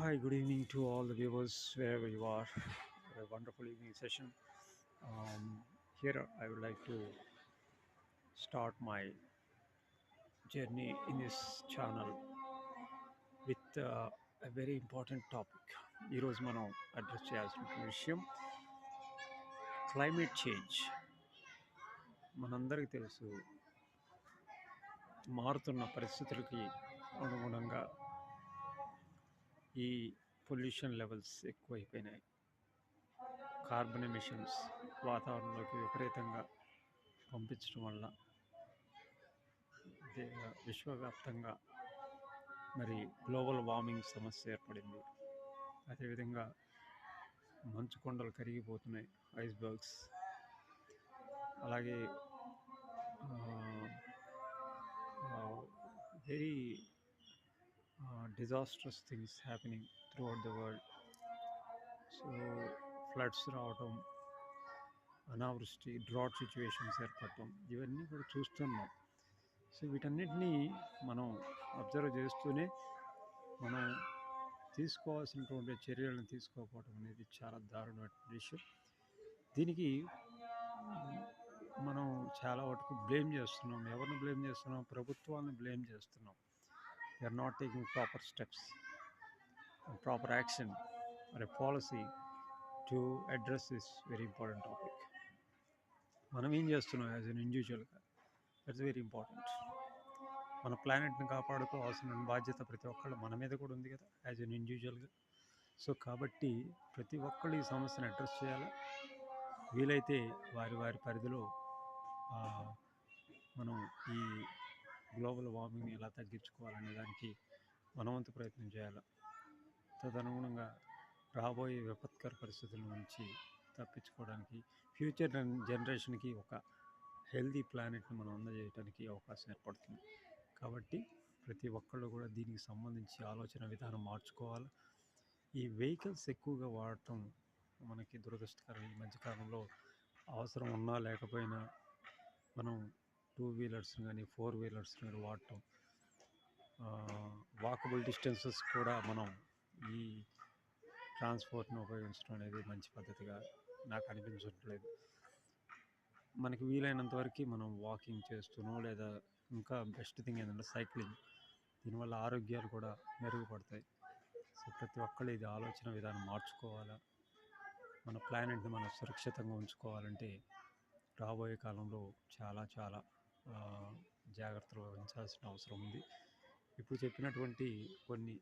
Hi, good evening to all the viewers wherever you are. A wonderful evening session. Here, I would like to start my journey in this channel with a very important topic. ఈరోజు మనం address చేయాల్సిన విషయం climate change. మనందరికీ తెలుసు, మారుతున్న పరిస్థితులకి అనుగుణంగా ఈ పొల్యూషన్ లెవెల్స్ ఎక్కువైపోయినాయి. కార్బన్ ఎమిషన్స్ వాతావరణంలోకి విపరీతంగా పంపించడం వల్ల విశ్వవ్యాప్తంగా మరి గ్లోబల్ వార్మింగ్ సమస్య ఏర్పడింది. అదేవిధంగా మంచు కొండలు కరిగిపోతున్నాయి, ఐస్బర్గ్స్. అలాగే very disastrous things happening through out the world. So floods రావటం, అనావృష్టి, డ్రాట్ సిచ్యువేషన్స్ ఏర్పడటం, ఇవన్నీ కూడా చూస్తున్నాం. సో వీటన్నిటినీ మనం అబ్జర్వ్ చేస్తూనే మనం తీసుకోవాల్సినటువంటి చర్యలను తీసుకోకపోవడం అనేది చాలా దారుణమైన విషయం. దీనికి మనం చాలా వరకు బ్లేమ్ చేస్తున్నాం. ఎవరిని బ్లేమ్ చేస్తున్నాం? ప్రభుత్వాన్ని బ్లేమ్ చేస్తున్నాం. They are not taking proper steps, proper action are a policy to address this very important topic. మనం ఏం చేస్తున్నాం యాజ్ అన్ ఇండివిజువల్గా? That's very important. మన ప్లానెట్ని కాపాడుకోవాల్సిన బాధ్యత ప్రతి ఒక్కళ్ళు మన మీద కూడా ఉంది కదా, యాజ్ అన్ ఇండివిజువల్గా. సో కాబట్టి ప్రతి ఒక్కళ్ళు ఈ సమస్యను అడ్రస్ చేయాలి. వీలైతే వారి వారి పరిధిలో మనం ఈ గ్లోబల్ వార్మింగ్ని ఎలా తగ్గించుకోవాలనే దానికి మనవంతు ప్రయత్నం చేయాలి. తదనుగుణంగా రాబోయే విపత్కర పరిస్థితుల నుంచి తప్పించుకోవడానికి, ఫ్యూచర్ జనరేషన్కి ఒక హెల్దీ ప్లానెట్ని మనం అందజేయడానికి అవకాశం ఏర్పడుతుంది. కాబట్టి ప్రతి ఒక్కళ్ళు కూడా దీనికి సంబంధించి ఆలోచన విధానం మార్చుకోవాలి. ఈ వెహికల్స్ ఎక్కువగా వాడటం మనకి దురదృష్టకరం. ఈ మధ్యకాలంలో అవసరం ఉన్నా లేకపోయినా మనం 2 వీలర్స్ కానీ 4 వీలర్స్ కానీ వాడటం, వాకబుల్ డిస్టెన్సెస్ కూడా మనం ఈ ట్రాన్స్పోర్ట్ని ఉపయోగించడం అనేది మంచి పద్ధతిగా నాకు అనిపించట్లేదు. మనకి వీలైనంత వరకు మనం వాకింగ్ చేస్తూనో, లేదా ఇంకా బెస్ట్ థింగ్ ఏంటంటే సైక్లింగ్. దీనివల్ల ఆరోగ్యాలు కూడా మెరుగుపడతాయి. సో ప్రతి ఒక్కళ్ళు ఇది ఆలోచన విధానం మార్చుకోవాలా. మన ప్లానెట్ని మనం సురక్షితంగా ఉంచుకోవాలంటే రాబోయే కాలంలో చాలా చాలా జాగ్రత్తలు వహించాల్సిన అవసరం ఉంది. ఇప్పుడు చెప్పినటువంటి కొన్ని